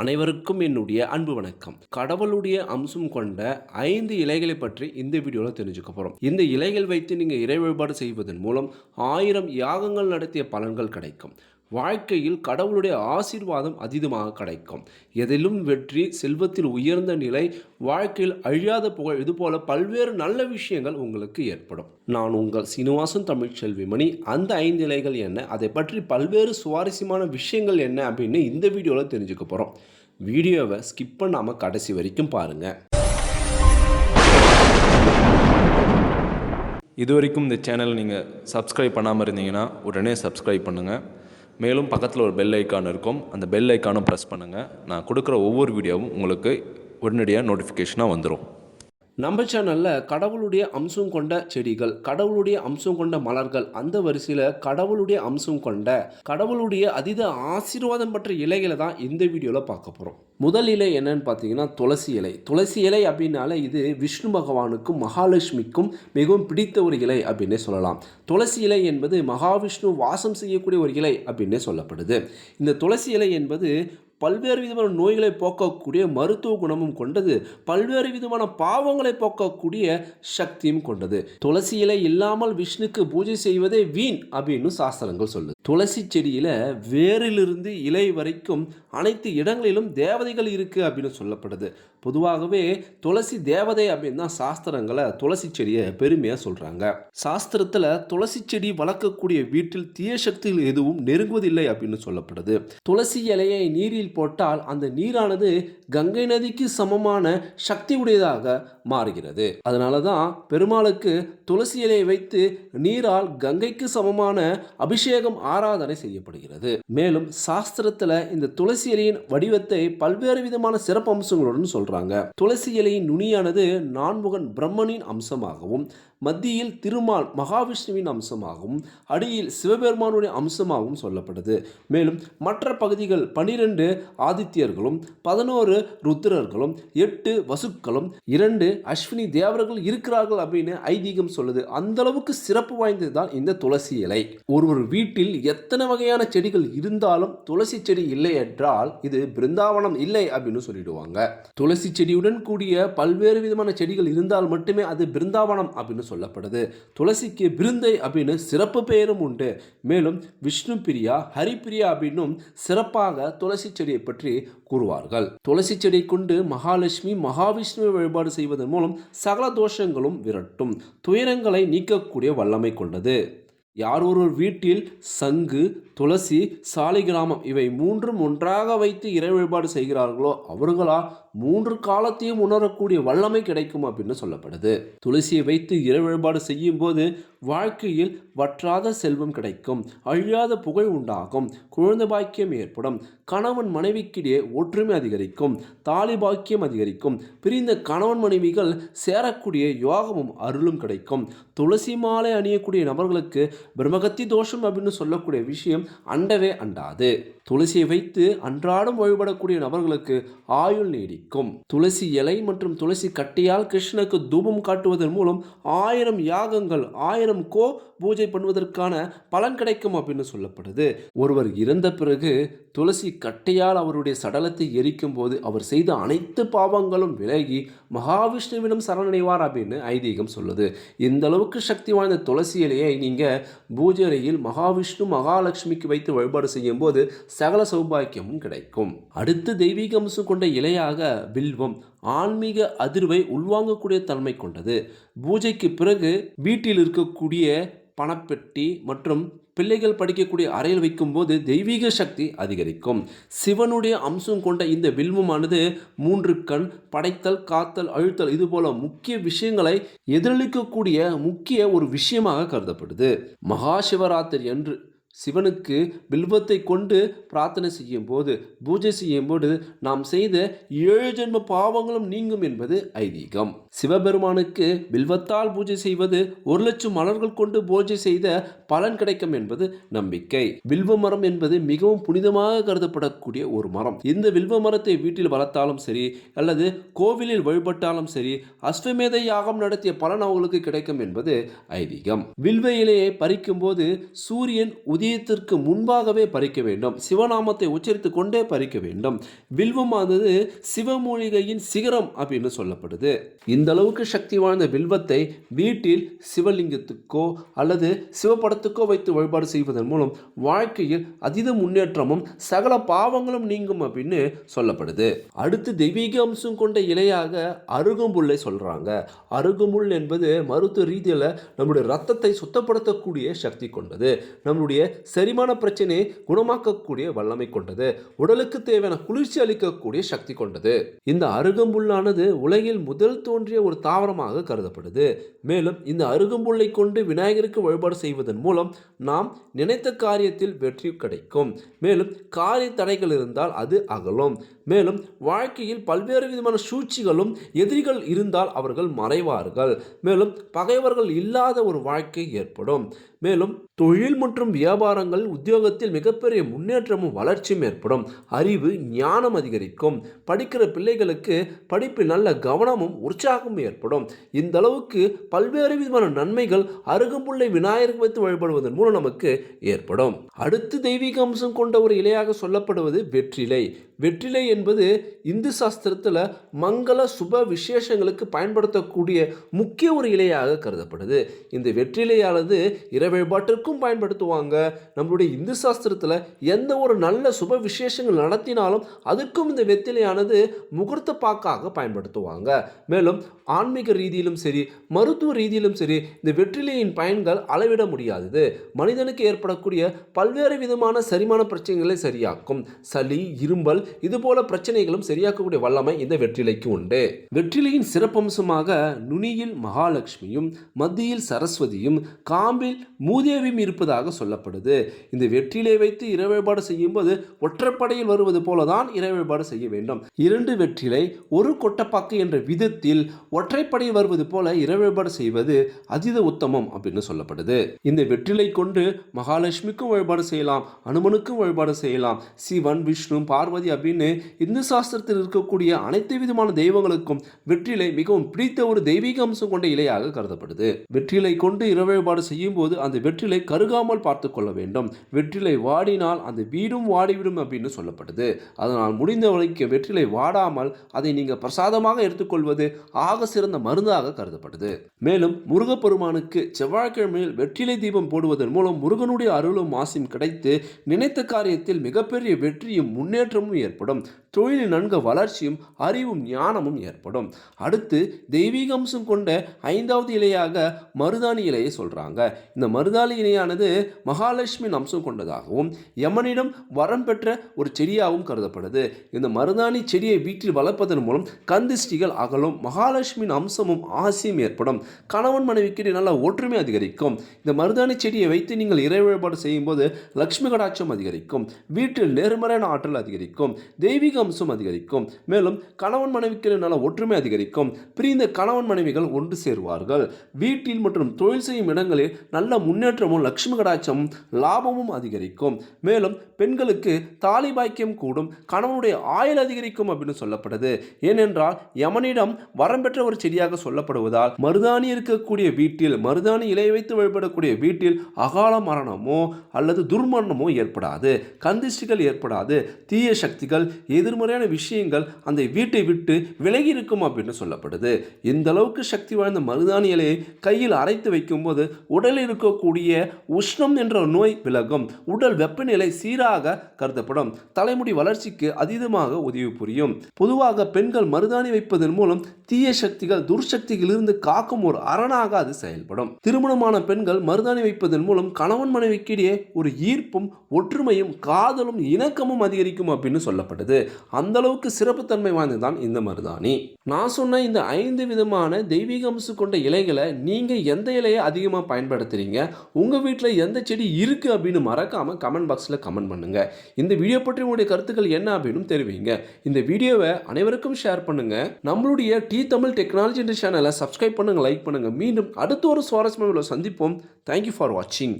அனைவருக்கும் என்னுடைய அன்பு வணக்கம். கடவுளுடைய அம்சம் கொண்ட 5 இலைகளை பற்றி இந்த வீடியோவில் தெரிஞ்சுக்க போகிறோம். இந்த இலைகள் வைத்து நீங்கள் இறை வழிபாடு செய்வதன் மூலம் 1000 யாகங்கள் நடத்திய பலன்கள் கிடைக்கும். வாழ்க்கையில் கடவுளுடைய ஆசீர்வாதம் அதீதமாக கிடைக்கும். எதிலும் வெற்றி, செல்வத்தில் உயர்ந்த நிலை, வாழ்க்கையில் அழியாத புகழ், இதுபோல பல்வேறு நல்ல விஷயங்கள் உங்களுக்கு ஏற்படும். நான் உங்கள் சீனிவாசன் தமிழ்ச்செல்விமணி. அந்த 5 இலைகள் என்ன, அதை பற்றி பல்வேறு சுவாரஸ்யமான விஷயங்கள் என்ன அப்படின்னு இந்த வீடியோவில் தெரிஞ்சுக்க போகிறோம். வீடியோவை ஸ்கிப் பண்ணாமல் கடைசி வரைக்கும் பாருங்கள். இது வரைக்கும் இந்த சேனல் நீங்கள் சப்ஸ்கிரைப் பண்ணாமல் இருந்தீங்கன்னா உடனே சப்ஸ்கிரைப் பண்ணுங்கள். மேலும் பக்கத்தில் ஒரு பெல் ஐக்கான் இருக்கும், அந்த பெல் ஐக்கானும் ப்ரெஸ் பண்ணுங்கள். நான் கொடுக்குற ஒவ்வொரு வீடியோவும் உங்களுக்கு உடனடியாக நோட்டிஃபிகேஷனாக வந்துடும். நம்ம சேனலில் கடவுளுடைய அம்சம் கொண்ட செடிகள், கடவுளுடைய அம்சம் கொண்ட மலர்கள், அந்த வரிசையில் கடவுளுடைய அம்சம் கொண்ட கடவுளுடைய அதீத ஆசீர்வாதம் பெற்ற இலைகளை தான் இந்த வீடியோவில் பார்க்க போகிறோம். முதல் இலை என்னன்னு பார்த்தீங்கன்னா துளசி இலை. துளசி இலை அப்படின்னால இது விஷ்ணு பகவானுக்கும் மகாலட்சுமிக்கும் மிகவும் பிடித்த ஒரு இலை அப்படின்னே சொல்லலாம். துளசி இலை என்பது மகாவிஷ்ணு வாசம் செய்யக்கூடிய ஒரு இலை அப்படின்னே சொல்லப்படுது. இந்த துளசி இலை என்பது பல்வேறு விதமான நோய்களை போக்கக்கூடிய மருத்துவ குணமும் கொண்டது, பல்வேறு விதமான பாவங்களை போக்கக்கூடிய சக்தியும் கொண்டது. துளசி இலை இல்லாமல் விஷ்ணுக்கு பூஜை செய்வதே வீண் அப்படின்னு சாஸ்திரங்கள் சொல்லுது. துளசி செடியில வேரிலிருந்து இலை வரைக்கும் அனைத்து இடங்களிலும் தேவதைகள் இருக்கு அப்படின்னு சொல்லப்படுது. பொதுவாகவே துளசி தேவதை அப்படின்னு தான் சாஸ்திரங்களை துளசி செடியை பெருமையாக சொல்றாங்க. சாஸ்திரத்தில் துளசி செடி வளர்க்கக்கூடிய வீட்டில் தீய சக்திகள் எதுவும் நெருங்குவதில்லை அப்படின்னு சொல்லப்படுது. துளசி இலையை நீரில் போட்டால் அந்த நீரானது கங்கை நதிக்கு சமமான சக்தி உடையதாக மாறுகிறது. அதனால தான் பெருமாளுக்கு துளசி இலையை வைத்து நீரால் கங்கைக்கு சமமான அபிஷேகம் ஆராதனை செய்யப்படுகிறது. மேலும் சாஸ்திரத்தில் இந்த துளசி இலையின் வடிவத்தை பல்வேறு விதமான சிறப்பு அம்சங்களுடன் சொல்றாங்க. துளசி இலையின் நுனியானது நான்முகன் பிரம்மனின் அம்சமாகவும், மத்தியில் திருமால் மகாவிஷ்ணுவின் அம்சமாகவும், அடியில் சிவபெருமானுடைய அம்சமாகவும் சொல்லப்படுது. மேலும் மற்ற பகுதிகள் 12 ஆதித்யர்களும், 11 ருத்ரர்களும், 8 வசுக்களும், 2 அஸ்வினி தேவர்கள் இருக்கிறார்கள் அப்படின்னு ஐதீகம் சொல்லுது. அந்த அளவுக்கு சிறப்பு வாய்ந்தது தான் இந்த துளசி இலை. ஒரு வீட்டில் எத்தனை வகையான செடிகள் இருந்தாலும் துளசி செடி இல்லை என்றால் இது பிருந்தாவனம் இல்லை அப்படின்னு சொல்லிடுவாங்க. துளசி செடியுடன் கூடிய பல்வேறு விதமான செடிகள் இருந்தால் மட்டுமே அது பிருந்தாவனம் அப்படின்னு சொல்லப்படுது. துளசிக்கு பிருந்தை அப்படின்னு சிறப்பு பெயரும் உண்டு. மேலும் விஷ்ணு பிரியா, ஹரிப்பிரியா அப்படின்னும் சிறப்பாக துளசி செடியை பற்றி கூறுவார்கள். துளசி செடியை கொண்டு மகாலட்சுமி மகாவிஷ்ணுவை வழிபாடு செய்வதன் மூலம் சகல தோஷங்களும் விரட்டும், துயரங்களை நீக்கக்கூடிய வல்லமை கொண்டது. யார் ஒருவர் வீட்டில் சங்கு, துளசி, சாலிகிராமம் இவை 3ம் ஒன்றாக வைத்து இறை வழிபாடு செய்கிறார்களோ அவர்களா 3 காலத்தையும் உணரக்கூடிய வல்லமை கிடைக்கும் அப்படின்னு சொல்லப்படுது. துளசியை வைத்து இறை வழிபாடு செய்யும் போது வாழ்க்கையில் வற்றாத செல்வம் கிடைக்கும், அழியாத புகழ் உண்டாகும், குழந்தை பாக்கியம் ஏற்படும், கணவன் மனைவிக்கிடையே ஒற்றுமை அதிகரிக்கும், தாலி பாக்கியம் அதிகரிக்கும், பிரிந்த கணவன் மனைவிகள் சேரக்கூடிய யோகமும் அருளும் கிடைக்கும். துளசி மாலை அணியக்கூடிய நபர்களுக்கு பிரம்மகத்தி தோஷம் அப்படின்னு சொல்லக்கூடிய விஷயம் அண்டவே அண்டாது. துளசியை வைத்து அன்றாடம் வழிபடக்கூடிய நபர்களுக்கு ஆயுள் நீடிக்கும். துளசி இலை மற்றும் துளசி கட்டையால் கிருஷ்ணனுக்கு தூபம் காட்டுவதன் மூலம் 1000 யாகங்கள், 1000 கோ பூஜை பண்ணுவதற்கான பலன் கிடைக்கும் அப்படின்னு சொல்லப்படுது. ஒருவர் இறந்த பிறகு துளசி கட்டையால் அவருடைய சடலத்தை எரிக்கும் போது அவர் செய்த அனைத்து பாவங்களும் விலகி மகாவிஷ்ணுவிடம் சரணடைவார் அப்படின்னு ஐதீகம் சொல்லுது. இந்த அளவுக்கு சக்தி வாய்ந்த துளசி இலையை நீங்க பூஜை அறையில் மகாவிஷ்ணு மகாலட்சுமிக்கு வைத்து வழிபாடு செய்யும் போது சகல சௌபாக்கியமும் கிடைக்கும். அடுத்து தெய்வீக அம்சம் கொண்ட இலையாக வில்வம் ஆன்மீக அதிர்வை உள்வாங்கக்கூடிய தன்மை கொண்டது. பூஜைக்கு பிறகு வீட்டில் இருக்கக்கூடிய பணப்பெட்டி மற்றும் பிள்ளைகள் படிக்கக்கூடிய அறையில் வைக்கும் போது தெய்வீக சக்தி அதிகரிக்கும். சிவனுடைய அம்சம் கொண்ட இந்த வில்வமானது 3 கண், படைத்தல், காத்தல், அழுத்தல் இதுபோல முக்கிய விஷயங்களை எதிரொலிக்கக்கூடிய முக்கிய ஒரு விஷயமாக கருதப்படுது. மகா சிவராத்திரி அன்று சிவனுக்கு பில்வத்தை கொண்டு பிரார்த்தனை செய்யும் போது, பூஜை செய்யும் போது நாம் செய்த 7 ஜென்ம பாவங்களும் நீங்கும் என்பது ஐதீகம். சிவபெருமானுக்கு வில்வத்தால் பூஜை செய்வது 1,00,000 மலர்கள் கொண்டு பூஜை செய்த பலன் கிடைக்கும் என்பது நம்பிக்கை. வில்வ மரம் என்பது மிகவும் புனிதமாக கருதப்படக்கூடிய ஒரு மரம். இந்த வில்வ மரத்தை வீட்டில் வளர்த்தாலும் சரி அல்லது கோவிலில் வழிபட்டாலும் சரி அஸ்வமேத யாகம் நடத்திய பலன் அவங்களுக்கு கிடைக்கும் என்பது ஐதீகம். வில்வ இலையை பறிக்கும் போது சூரியன் உதயத்திற்கு முன்பாகவே பறிக்க வேண்டும். சிவநாமத்தை உச்சரித்துக் கொண்டே பறிக்க வேண்டும். வில்வமானது சிவமூலிகையின் சிகரம் அப்படின்னு சொல்லப்படுது. இந்த அளவுக்கு சக்தி வாய்ந்த வில்வத்தை வீட்டில் சிவலிங்கத்துக்கோ அல்லது சிவபடத்துக்கோ வைத்து வழிபாடு செய்வதன் மூலம் வாழ்க்கையில் அதீத முன்னேற்றமும் சகல பாவங்களும் நீங்கும் அப்படின்னு சொல்லப்படுது. அடுத்து தெய்வீக அம்சம் கொண்ட இலையாக அருகம்புல்லை சொல்றாங்க. அருகம்புல் என்பது மருத்துவ ரீதியில் நம்முடைய ரத்தத்தை சுத்தப்படுத்தக்கூடிய சக்தி கொண்டது. நம்முடைய செரிமான பிரச்சனையை குணமாக்கக்கூடிய வல்லமை கொண்டது. உடலுக்கு தேவையான குளிர்ச்சி அளிக்கக்கூடிய சக்தி கொண்டது. இந்த அருகம்புல்லானது உலகில் முதல் தோன்றிய ஒரு தாவரமாக கருதப்படுது. மேலும் இந்த அருகம்புல்லை கொண்டு விநாயகருக்கு வழிபாடு செய்வதன் மூலம் நாம் நினைத்த காரியத்தில் வெற்றி கிடைக்கும். மேலும் காரிய தடைகள் இருந்தால் அது அகலும். மேலும் வாழ்க்கையில் பல்வேறு விதமான சூழ்ச்சிகளும் எதிரிகள் இருந்தால் அவர்கள் மறைவார்கள். மேலும் பகைவர்கள் இல்லாத ஒரு வாழ்க்கை ஏற்படும். மேலும் தொழில் மற்றும் வியாபாரங்கள் உத்தியோகத்தில் மிகப்பெரிய முன்னேற்றமும் வளர்ச்சியும் ஏற்படும். அறிவு ஞானம் அதிகரிக்கும். படிக்கிற பிள்ளைகளுக்கு படிப்பில் நல்ல கவனமும் உற்சாகமும் ஏற்படும். இந்த அளவுக்கு பல்வேறு விதமான நன்மைகள் அருகம்புல்லை விநாயகருக்கு வைத்து வழிபடுவதன் மூலம் நமக்கு ஏற்படும். அடுத்து தெய்வீக அம்சம் கொண்ட ஒரு இலையாக சொல்லப்படுவது வெற்றிலை. வெற்றிலை என்பது இந்து சாஸ்திரத்தில் மங்கள சுப விசேஷங்களுக்கு பயன்படுத்தக்கூடிய முக்கிய ஒரு இலையாக கருதப்படுது. இந்த வெற்றிலையானது இறை வழிபாட்டிற்கும் பயன்படுத்துவாங்க. நம்மளுடைய இந்து சாஸ்திரத்தில் எந்த ஒரு நல்ல சுப விசேஷங்கள் நடத்தினாலும் அதுக்கும் இந்த வெற்றிலையானது முகூர்த்த பாக்காக பயன்படுத்துவாங்க. மேலும் ஆன்மீக ரீதியிலும் சரி மருத்துவ ரீதியிலும் சரி இந்த வெற்றிலையின் பயன்கள் அளவிட முடியாதது. மனிதனுக்கு ஏற்படக்கூடிய பல்வேறு விதமான செரிமான பிரச்சனைகளை சரியாக்கும். சளி இரும்பல் இதுபோல பிரச்சனைகளும் சரியாக்கக்கூடிய வல்லமை இந்த வெற்றிலைக்கு உண்டு. வெற்றிலையின் சிறப்பம்சமாக நுனியில் மகாலட்சுமியும் மத்தியில் சரஸ்வதியும் காம்பில் மூதேவியும் இருப்பதாக சொல்லப்படுது. இந்த வெற்றிலை வைத்து இறை வழிபாடு செய்யும் போது ஒற்றைப்படையில் வருவது போலதான் இறை வழிபாடு செய்ய வேண்டும். 2 வெற்றிலை ஒரு கொட்டப்பாக்கு என்ற விதத்தில் ஒற்றைப்படையில் வருவது போல இறை வழிபாடு செய்வது அதீத உத்தமம் அப்படின்னு சொல்லப்படுது. இந்த வெற்றிலை கொண்டு மகாலட்சுமிக்கும் வழிபாடு செய்யலாம், அனுமனுக்கும் வழிபாடு செய்யலாம், சிவன் விஷ்ணு பார்வதி அப்படின்னு இந்து சாஸ்திரத்தில் இருக்கக்கூடிய அனைத்து விதமான தெய்வங்களுக்கும் வெற்றிலை மிகவும் பிடித்த ஒரு தெய்வீக அம்சம் கொண்ட இலையாக கருதப்படுது. வெற்றிலை கொண்டு இறை வழிபாடு செய்யும் போது அந்த வெற்றிலை கருகாமல் பார்த்து கொள்ள வேண்டும். வெற்றிலை வாடினால் அந்த வீடும் வாடிவிடும் அப்படின்னு சொல்லப்படுது. அதனால் முடிந்த வரைக்கும் வெற்றிலை வாடாமல் அதை நீங்கள் பிரசாதமாக எடுத்துக்கொள்வது ஆக சிறந்த மருந்தாக கருதப்படுது. மேலும் முருகப்பெருமானுக்கு செவ்வாய்க்கிழமையில் வெற்றிலை தீபம் போடுவதன் மூலம் முருகனுடைய அருளும் ஆசையும் கிடைத்து நினைத்த காரியத்தில் மிகப்பெரிய வெற்றியும் முன்னேற்றமும் ஏற்படும். தொழிலில் நன்கு வளர்ச்சியும் அறிவும் ஞானமும் ஏற்படும். அடுத்து தெய்வீக அம்சம் கொண்ட 5வது இலையாக மருதாணி இலையை சொல்றாங்க. இந்த மருதாணி இலையானது மகாலட்சுமியின் அம்சம் கொண்டதாகவும் யமனிடம் வரம் பெற்ற ஒரு செடியாகவும் கருதப்படுது. இந்த மருதாணி செடியை வீட்டில் வளர்ப்பதன் மூலம் கந்திஷ்டிகள் அகலும். மகாலட்சுமியின் அம்சமும் ஆசையும் ஏற்படும். கணவன் மனைவிக்கு நல்ல ஒற்றுமை அதிகரிக்கும். இந்த மருதாணி செடியை வைத்து நீங்கள் இறை வழிபாடு செய்யும் போது லட்சுமி கடாட்சம் அதிகரிக்கும். வீட்டில் நேர்மறையான ஆற்றல் அதிகரிக்கும். தெய்வீக அம்சம் அதிகரிக்கும். மேலும் கணவன் மனைவிக்கு நல்ல ஒற்றுமை அதிகரிக்கும். பிரிந்த கணவன் மனைவிகள் ஒன்று சேருவார்கள். வீட்டில் மற்றும் தொழில் செய்யும் இடங்களில் நல்ல முன்னேற்றமும் லட்சுமி கடாட்சமும் லாபமும் அதிகரிக்கும். மேலும் பெண்களுக்கு தாலி பாக்கியம் கூடும். கணவனுடைய ஆயுள் அதிகரிக்கும் அப்படின்னு சொல்லப்படுது. ஏனென்றால் யமனிடம் வரம் பெற்ற ஒரு செடியாக சொல்லப்படுவதால் மருதாணி இருக்கக்கூடிய வீட்டில் மருதாணி இலை வைத்து வழிபடக்கூடிய வீட்டில் அகால மரணமோ அல்லது துர்மரணமோ ஏற்படாது. கந்திஷ்டிகள் ஏற்படாது. தீய சக்திகள் எதிர்மறையான விஷயங்கள் அந்த வீட்டை விட்டு விலகி இருக்கும் அப்படின்னு சொல்லப்படுது. இந்த அளவுக்கு சக்தி வாய்ந்த மருதாணி இலையை கையில் அரைத்து வைக்கும் போது உடலில் இருக்கக்கூடிய உஷ்ணம் என்ற நோய் விலகும். உடல் வெப்பநிலை சீராக கருதப்படும். தலைமுடி வளர்ச்சிக்கு அதீதமாக உதவி புரியும். பொதுவாக பெண்கள் மருதாணி வைப்பதன் மூலம் தீய சக்திகள் துர்சக்திகளிலிருந்து காக்கும் ஒரு அரணாக அது செயல்படும். திருமணமான பெண்கள் மருதாணி வைப்பதன் மூலம் கணவன் மனைவிக்கிடையே ஒரு ஈர்ப்பும் ஒற்றுமையும் காதலும் இணக்கமும் அதிகரிக்கும் அப்படின்னு சொல்ல சொல்லப்படுது. அந்த அளவுக்கு சிறப்புத்தன்மை வாய்ந்ததான் இந்த மருதாணி. நான் சொன்ன இந்த 5 விதமான தெய்வீக அம்சம் கொண்ட இலைகளை நீங்க எந்த இலையை அதிகமாக பயன்படுத்துறீங்க, உங்க வீட்டில் எந்த செடி இருக்கு அப்படின்னு மறக்காம கமெண்ட் பாக்ஸில் கமெண்ட் பண்ணுங்க. இந்த வீடியோ பற்றி உங்களுடைய கருத்துக்கள் என்ன அப்படின்னு தெரிவிங்க. இந்த வீடியோவை அனைவருக்கும் ஷேர் பண்ணுங்க. நம்மளுடைய டி தமிழ் டெக்னாலஜி என்ற சேனலை சப்ஸ்கிரைப் பண்ணுங்க, லைக் பண்ணுங்க. மீண்டும் அடுத்த ஒரு சுவாரஸ்யமான வீடியோவில் சந்திப்போம். தேங்க்யூ ஃபார் வாட்சிங்.